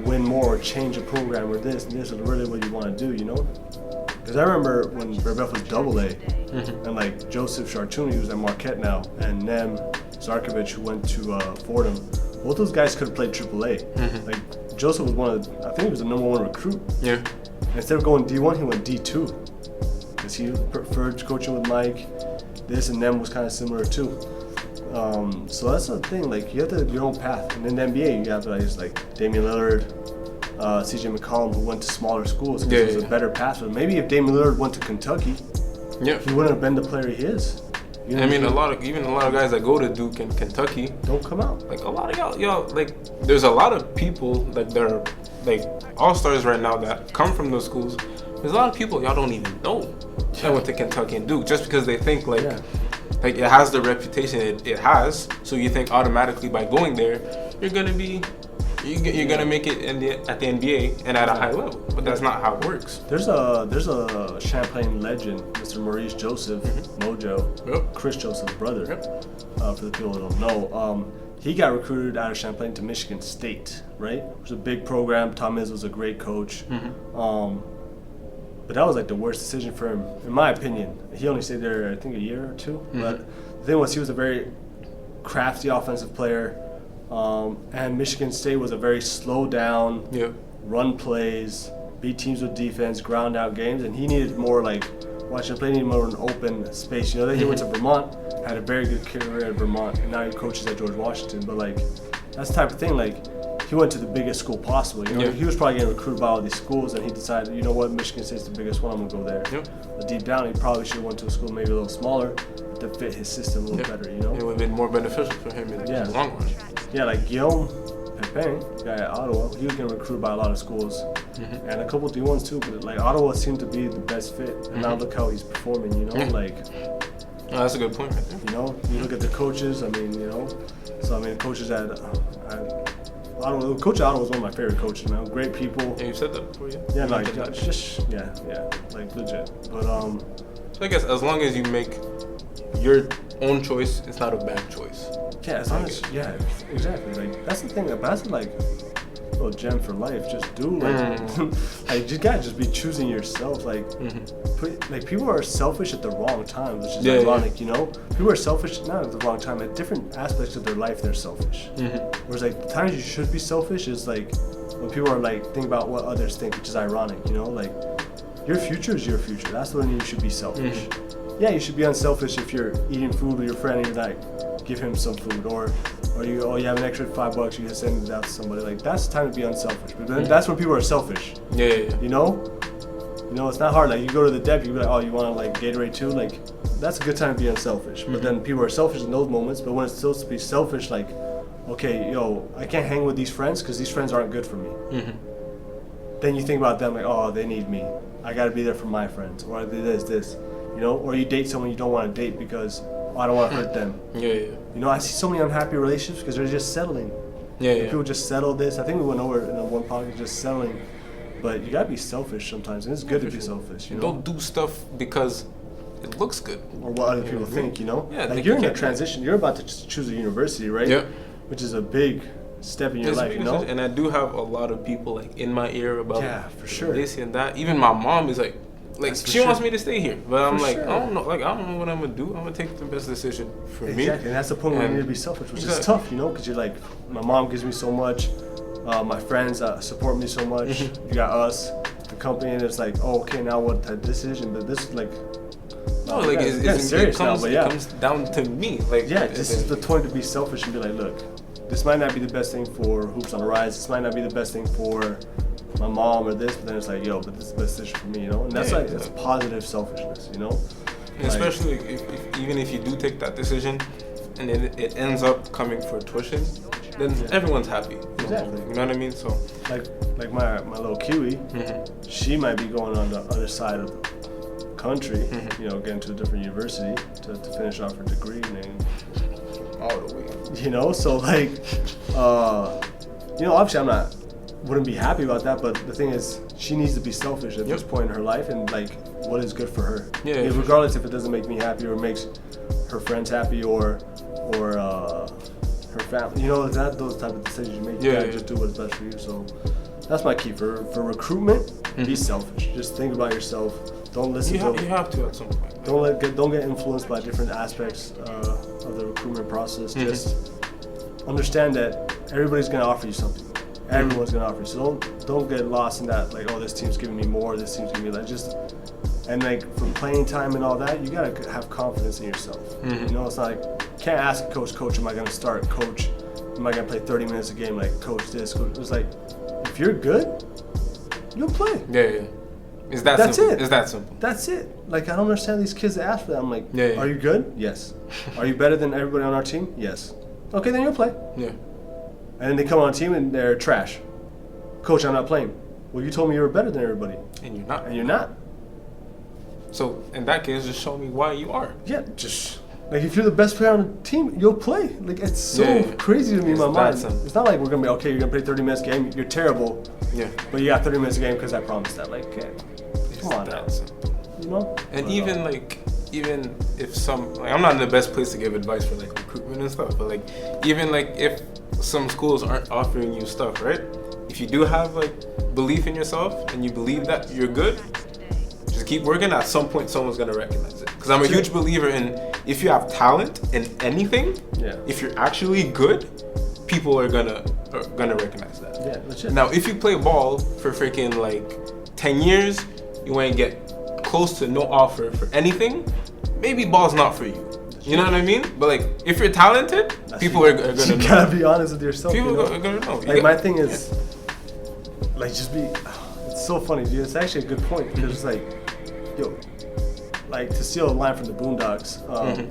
win more, or change a program, or this is really what you want to do, Because I remember when Burbef was AA, and like Joseph Chartouni, who's at Marquette now, and Nem Zarkovich, who went to Fordham, both those guys could have played AAA. Like, Joseph was I think he was the #1 recruit. Yeah. Instead of going D1, he went D2, because he preferred coaching with Mike. This and them was kind of similar too. So that's the thing. Like, you have to have your own path. And in the NBA, you have guys like Damian Lillard, CJ McCollum, who went to smaller schools because it was a better path. But maybe if Damian Lillard went to Kentucky, he wouldn't have been the player he is. I mean, a lot of guys that go to Duke and Kentucky don't come out. Like, a lot of y'all, like, there's a lot of people that are like all-stars right now that come from those schools. There's a lot of people y'all don't even know that went to Kentucky and Duke, just because they think like it has the reputation it has. So you think automatically by going there, you're gonna make it at the NBA and at a high level. But that's not how it works. There's a Champlain legend, Mr. Maurice Joseph, Mojo, Chris Joseph's brother. For the people that don't know, he got recruited out of Champlain to Michigan State, right? It was a big program. Tom Izzo was a great coach. But that was like the worst decision for him, in my opinion. He only stayed there, I think, a year or two. But the thing was, he was a very crafty offensive player. And Michigan State was a very slow down, run plays, beat teams with defense, ground out games, and he needed more like Champlain needed more of an open space. Then he went to Vermont, had a very good career at Vermont, and now he coaches at George Washington. But like, that's the type of thing, like, he went to the biggest school possible. He was probably getting recruited by all these schools, and he decided, you know what, Michigan State's the biggest one, I'm gonna go there. But deep down, he probably should have went to a school maybe a little smaller to fit his system a little better. It would have been more beneficial for him in the long run. Yeah, like Guillaume Pepin, guy at Ottawa, he was getting recruited by a lot of schools, and a couple D1s too. But like, Ottawa seemed to be the best fit, and now look how he's performing. Like, oh, that's a good point right there. You look at the coaches. I mean, so I mean, coaches at Ottawa. The coach at Ottawa was one of my favorite coaches, man. Great people. Yeah, you said that before, Yeah, like just like legit. But so I guess as long as you make your own choice, it's not a bad choice. Yeah, as long as exactly. Like, that's the thing. That's like a little gem for life. Just do like you gotta just be choosing yourself. Like, people are selfish at the wrong time, which is ironic. People are selfish not at the wrong time. At different aspects of their life, they're selfish. Whereas like the times you should be selfish is like when people are like thinking about what others think, which is ironic. Like, your future is your future. That's when you should be selfish. Yeah, you should be unselfish if you're eating food with your friend and you're like, give him some food, or you have an extra $5, you can send it out to somebody. Like, that's the time to be unselfish. But then that's when people are selfish. Yeah. It's not hard. Like, you go to the dep, you be like, oh, you want to like Gatorade too? Like, that's a good time to be unselfish. But then people are selfish in those moments. But when it's supposed to be selfish, like, okay, I can't hang with these friends because these friends aren't good for me. Then you think about them like, oh, they need me. I got to be there for my friends, or this. Or you date someone you don't want to date because I don't want to hurt them. Yeah. I see so many unhappy relationships because they're just settling. Yeah, If yeah. people just settle this. I think we went over it in the one podcast, just settling. But you gotta be selfish sometimes, and it's good to be selfish. You know, Don't do stuff because it looks good. or what other people think. You know, Yeah, like like you're you in a can't- transition. You're about to choose a university, right? Yeah. Which is a big step in your It's a life. big You know. decision, and I do have a lot of people like in my ear about Yeah, for sure. this and that. Even my mom is like That's for she sure. wants me to stay here, but I'm For like sure. I don't know, like I don't know what I'm gonna do. I'm gonna take the best decision for me. Exactly, and that's the point where you And- need to be selfish, which is Exactly. tough, you know, because you're like, my mom gives me so much, my friends support me so much. Mm-hmm. You got us, the company, and it's like, oh, okay, now what that decision? But this is like, No, like yeah, it's, getting it's, serious it comes now, but yeah. it comes down to me. Like Yeah, this is the point to be selfish and be like, look, this might not be the best thing for Hoops on the Rise. This might not be the best thing for my mom or this, but then it's like, yo, but this is the best decision for me, you know? And that's Yeah, like, that's positive selfishness, you know? And especially if even if you do take that decision and it ends up coming for tuition, then everyone's happy. Exactly. You know what I mean? So Like my little Kiwi, she might be going on the other side of the country, you know, getting to a different university to finish off her degree, and all the way. you know, so like, you know, obviously wouldn't be happy about that, but the thing is, she needs to be selfish at this point in her life and like what is good for her. Yeah, And for regardless if it doesn't make me happy or makes her friends happy or her family, you know, those type of decisions you make. You gotta just do what's best for you. So that's my key for recruitment. Be selfish. Just think about yourself. Don't listen You have to at some point. don't get influenced by different aspects of the recruitment process. Just understand that everybody's gonna offer you something. Everyone's gonna offer you. So don't get lost in that, like, oh, this team's giving me more, this team's giving me that. Just, and like for playing time and all that, you gotta have confidence in yourself. You know, it's not like you can't ask a coach, am I gonna start? Coach, am I gonna play 30 minutes a game? Like, coach this, coach. It's like, if you're good, you'll play. Yeah. Is that That's simple? it. Is that simple? That's it. Like, I don't understand these kids that ask for that. I'm like, Yeah. are you good? Yes. Are you better than everybody on our team? Yes. Okay, then you'll play. Yeah. And then they come on a team and they're trash. Coach, I'm not playing. Well, you told me you were better than everybody, And you're not. and you're not. So in that case, just show me why you are. Yeah, just like if you're the best player on the team, you'll play. Like, it's so Yeah. crazy to me in my It's mind. that simple. It's not like we're gonna be okay. You're gonna play 30 minutes a game. You're terrible, Yeah. but you got 30 minutes a game because I promised that. Like, okay, come on now, That simple. you know. And But, even if some, like, I'm not in the best place to give advice for like recruitment and stuff, but like even like if some schools aren't offering you stuff, right? If you do have like belief in yourself and you believe that you're good, just keep working. At some point, someone's gonna recognize it. Because I'm a huge believer in if you have talent in anything, Yeah. if you're actually good, people are gonna recognize that. yeah, legit. Now, if you play ball for freaking like 10 years, you ain't get close to no offer for anything, maybe ball's not for you. You know what I mean? But like, if you're talented, people are gonna you know. gotta be honest with yourself. People you know? are gonna know. Like, my thing is, like, just be. It's so funny, dude. It's actually a good point because it's like, yo, like to steal a line from the Boondocks,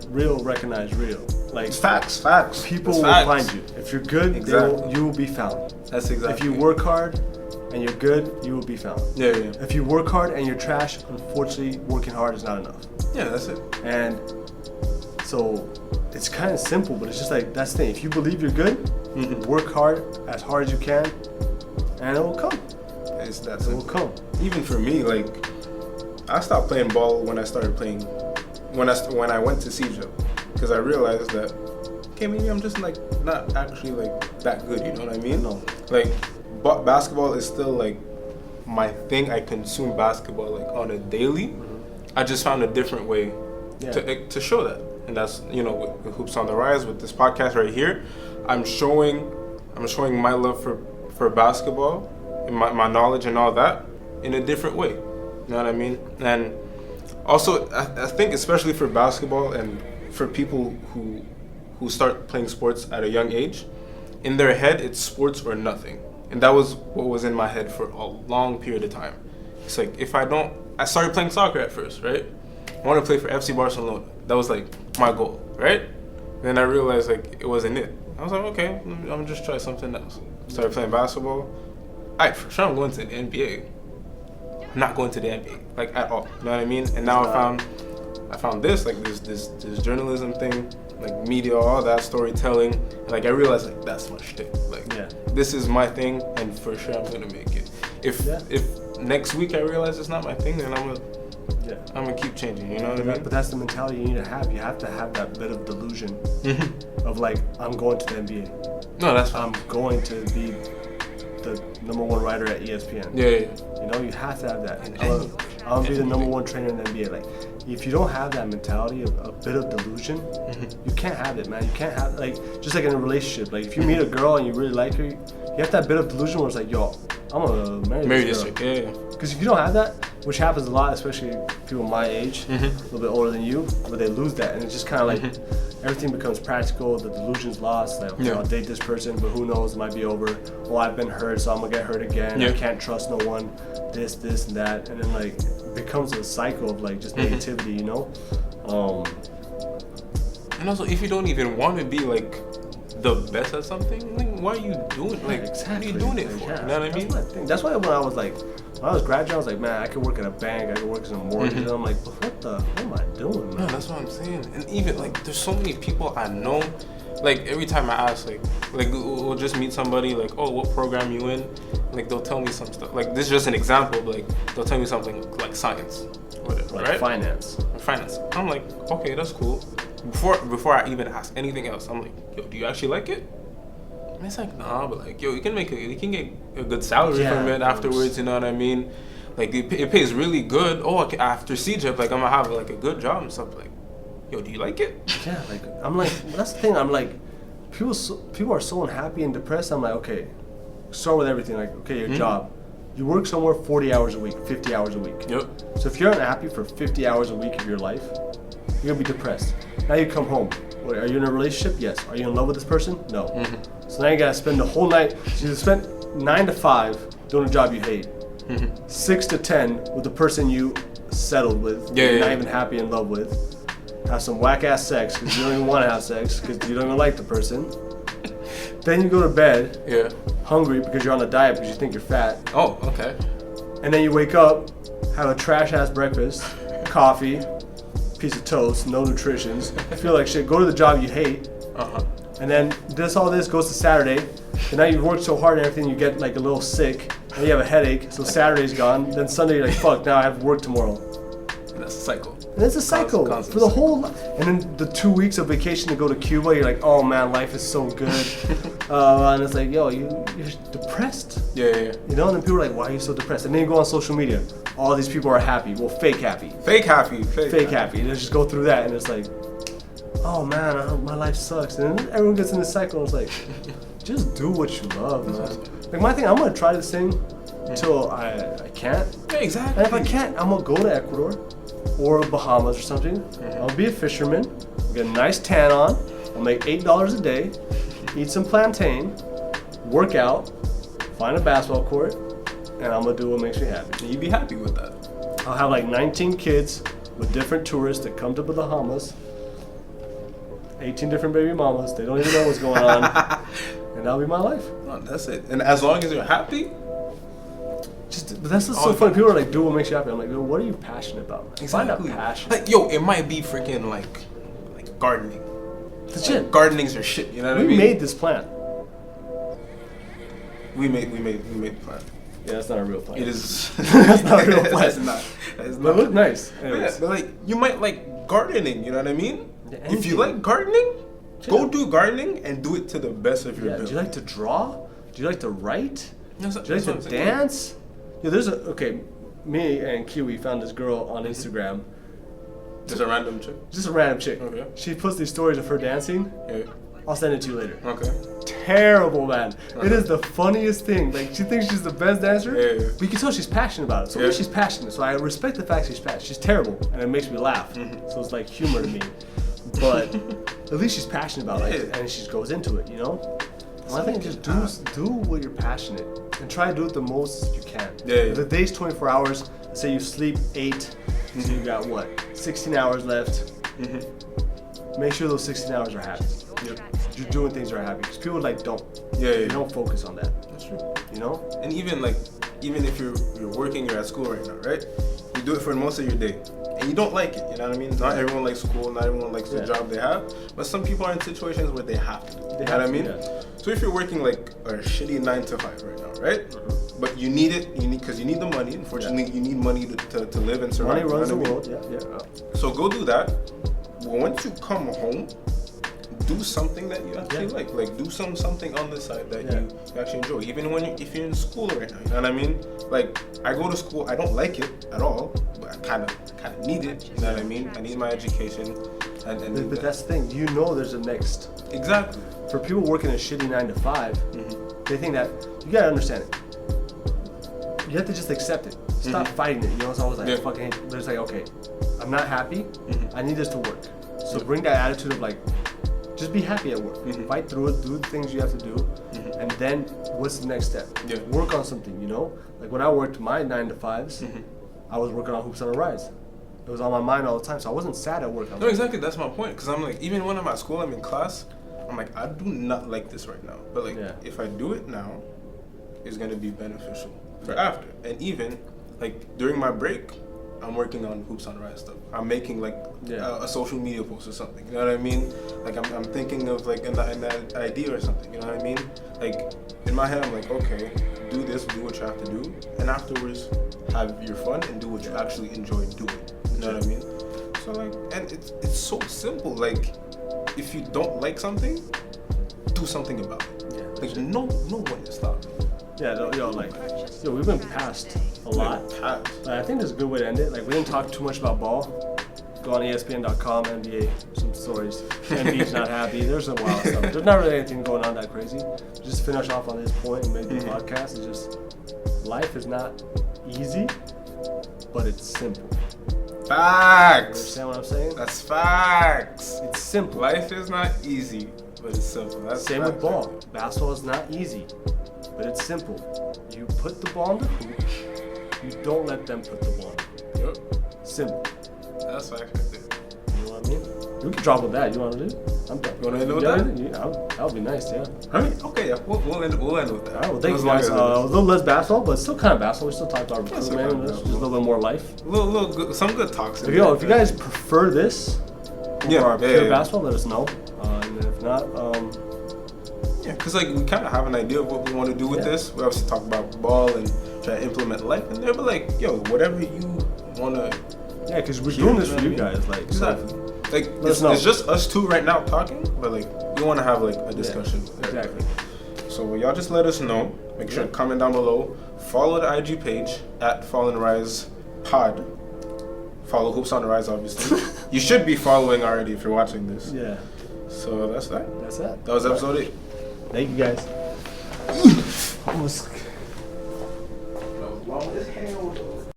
real recognize real. Like, It's facts. people It's will facts. find you. If you're good, Exactly. you will be found. That's exactly. If you work hard and you're good, you will be found. Yeah. If you work hard and you're trash, unfortunately, working hard is not enough. Yeah, that's it. And so it's kind of simple, but it's just like, that's the thing. If you believe you're good, work hard as you can, and it will come. It's that It will simple. come. Even for me, like, I stopped playing ball when I started playing, when I went to CEGEP, because I realized that, okay, maybe I'm just like not actually like that good. You know what I mean? No. Like, basketball is still like my thing. I consume basketball like on a daily. I just found a different way to show that, and that's, you know, with Hoops on the Rise, with this podcast right here, I'm showing my love for basketball and my knowledge and all that in a different way. You know what I mean? And also, I think especially for basketball and for people who start playing sports at a young age, in their head it's sports or nothing, and that was what was in my head for a long period of time. It's like, I started playing soccer at first, right? I want to play for FC Barcelona. That was like my goal, right? Then I realized like it wasn't it. I was like, okay, I'm gonna just try something else. Started playing basketball. Alright, for sure I'm going to the NBA. I'm not going to the NBA, like, at all. You know what I mean? And now I found this, like, this journalism thing. like media, all that storytelling. And, like I realized like that's my shit. Like this is my thing, and for sure I'm gonna make it. If next week I realize it's not my thing, then I'm gonna keep changing. You know what I mean? But that's the mentality you need to have. You have to have that bit of delusion of like, I'm going to the NBA. No, that's fine. I'm going to be the #1 writer at ESPN. Yeah. You know, you have to have that. I'm gonna be the #1 trainer in the NBA. Like, if you don't have that mentality of a bit of delusion, you can't have it, man. You can't have, like, just like in a relationship. Like, if you meet a girl and you really like her, you have that bit of delusion where it's like, yo, I'm gonna marry this girl. Yeah. Because if you don't have that, which happens a lot, especially people my age, a little bit older than you, where they lose that, and it's just kind of like everything becomes practical. The delusion's lost. Like, okay, I'll date this person, but who knows? It might be over. Oh, I've been hurt, so I'm gonna get hurt again. I can't trust no one. This, and that, and then like it becomes a cycle of like just negativity, you know. And also, if you don't even want to be like the best at something, like why are you doing? Like, exactly. What are you doing it for? You know what I mean? That's why when I was graduating, I was like, man, I could work at a bank, I could work as a mortgage. And I'm like, but what am I doing, man? No, that's what I'm saying. And even like, there's so many people I know. Like every time I ask, like we'll just meet somebody, like, oh, what program you in? Like they'll tell me some stuff. Like this is just an example. But, like they'll tell me something like science, whatever, like right? Finance. I'm like, okay, that's cool. Before I even ask anything else, I'm like, yo, do you actually like it? And it's like, nah, but like, yo, you can get a good salary from it afterwards. You know what I mean? Like it pays really good. Oh, okay, after CEGEP, like I'm gonna have like a good job and stuff. Like, yo, do you like it? Yeah, like I'm like, that's the thing. I'm like, people are so unhappy and depressed. I'm like, okay, start with everything. Like, okay, your job. You work somewhere 40 hours a week, 50 hours a week. Yep. So if you're unhappy for 50 hours a week of your life, you're gonna be depressed. Now you come home. What, are you in a relationship? Yes. Are you in love with this person? No. So now you gotta spend the whole night. So you spent 9 to 5 doing a job you hate. 6 to 10 with the person you settled with. You're not even happy in love with. Have some whack ass sex because you don't even want to have sex because you don't even like the person. Then you go to bed, hungry because you're on a diet because you think you're fat. Oh, okay. And then you wake up, have a trash ass breakfast, coffee, piece of toast, no nutritions, feel like shit, go to the job you hate, and then all this goes to Saturday, and now you've worked so hard and everything, you get like a little sick, and you have a headache, so Saturday's gone, then Sunday you're like, fuck, now I have work tomorrow. And that's a cycle. And it's a cycle for the whole, and then the 2 weeks of vacation to go to Cuba, you're like, oh man, life is so good. And it's like, yo, you're depressed. Yeah. You know, and then people are like, why are you so depressed? And then you go on social media, all these people are happy. Well, fake happy. Fake happy. And they just go through that, and it's like, oh man, my life sucks. And then everyone gets in this cycle, and it's like, just do what you love, man. Like my thing, I'm gonna try this thing until I can't. Yeah, exactly. And if I can't, I'm gonna go to Ecuador or Bahamas or something. I'll be a fisherman, get a nice tan on, I'll make $8 a day, eat some plantain, work out, find a basketball court, and I'm gonna do what makes me happy. And you'd be happy with that. I'll have like 19 kids with different tourists that come to the Bahamas, 18 different baby mamas, they don't even know what's going on, and that'll be my life. No, that's it. And as long as you're happy, but that's just so funny. People are like, do what makes you happy. I'm like, yo, what are you passionate about? Like, find a passion. Like, yo, it might be freaking like gardening. Legit. Like, gardening's your shit. You know what I mean? We made this plant. We made the plant. Yeah, that's not a real plant. It is. That's not a real plant. That's not. But it looked nice. Yeah, but like, you might like gardening. You know what I mean? Yeah, if you like gardening, go do gardening and do it to the best of your ability. Do you like to draw? Do you like to write? Do you like to dance? Yeah, me and Kiwi found this girl on Instagram. Just a random chick? Just a random chick. Okay. She puts these stories of her dancing. Yeah. I'll send it to you later. Okay. Terrible, man. It is the funniest thing. Like, she thinks she's the best dancer, yeah. but you can tell she's passionate about it. So she's passionate. So I respect the fact she's passionate. She's terrible, and it makes me laugh. So it's like humor to me. But at least she's passionate about it, and she goes into it, you know? And I think just do what you're passionate, and try to do it the most you can. Yeah. The day's 24 hours. Let's say you sleep 8, so you got what? 16 hours left. Make sure those 16 hours are happy. You're doing things that are happy. Because people don't. They don't focus on that. That's true. You know? And even if you're working, you're at school right now, right? You do it for most of your day. and you don't like it, you know what I mean? Not everyone likes school, not everyone likes the job they have, but some people are in situations where they have to, you know what I mean? Yeah. So if you're working like a shitty 9 to 5 right now, right? Mm-hmm. But you need it, because you need the money. Unfortunately, you need money to live and survive. Money runs the world, yeah. So go do that. Well, once you come home, do something that you actually like. Like do something on the side that you actually enjoy. Even if you're in school right now, you know what I mean? Like I go to school, I don't like it at all, but I kind of need it. You know what I mean? I need my education. But that's the thing. You know, there's a next. Exactly. For people working a shitty 9 to 5, they think that you gotta understand it. You have to just accept it. Stop fighting it. You know, it's always like fucking. There's like, okay, I'm not happy. I need this to work. So bring that attitude of like, just be happy at work. Fight through it. Do the things you have to do, and then what's the next step? Work on something. You know, like when I worked my 9 to 5s, I was working on Hoops on the Rise. It was on my mind all the time, so I wasn't sad at work. No, exactly. That's my point. Because I'm like, even when I'm at school, I'm in class. I'm like, I do not like this right now. But like, if I do it now, it's gonna be beneficial for after. And even like during my break, I'm working on Hoops on the Rise stuff. I'm making like a social media post or something. You know what I mean? Like I'm thinking of like an idea or something. You know what I mean? Like in my head, I'm like, okay, do this, do what you have to do, and afterwards, have your fun and do what you actually enjoy doing. You know what I mean? So like, and it's so simple. Like, if you don't like something, do something about it. Yeah, like no one is stopping. Yeah, we've been passed a lot. I think there's a good way to end it. Like, we didn't talk too much about ball. Go on ESPN.com, NBA, some stories. NBA's not happy. There's some wild stuff. There's not really anything going on that crazy. Just finish off on his point and make the podcast. It's just, life is not easy, but it's simple. Facts. You understand what I'm saying? That's facts. It's simple. Life is not easy, but it's simple. That's same with ball. Basketball is not easy, but it's simple. You put the ball in the hoop. You don't let them put the ball in the hoop. Yep. Simple. That's facts right there. You know what I mean? We can drop with that. You want to do? I'm done. You want to end with that? Yeah, that would be nice. Yeah. I mean, okay. Yeah. We'll end with that. All right. Well, thank you guys. A little less basketball, but still kind of basketball. We still talked about recruitment. Just a little bit more life. Some good talks. If you guys prefer this over pure basketball, let us know. And if not, because like we kind of have an idea of what we want to do with this. We obviously talk about ball and try to implement life in there, but like, yo, whatever you want to. Yeah, because we're doing this for you guys. Like, exactly. Like, it's just us two right now talking, but like, we want to have like a discussion. Yeah, exactly. So y'all just let us know. Make sure to comment down below. Follow the IG page at Fall and Rise Pod. Follow Hoops on the Rise, obviously. You should be following already if you're watching this. Yeah. So that's that. That's it. That was episode 8. Thank you guys. Almost.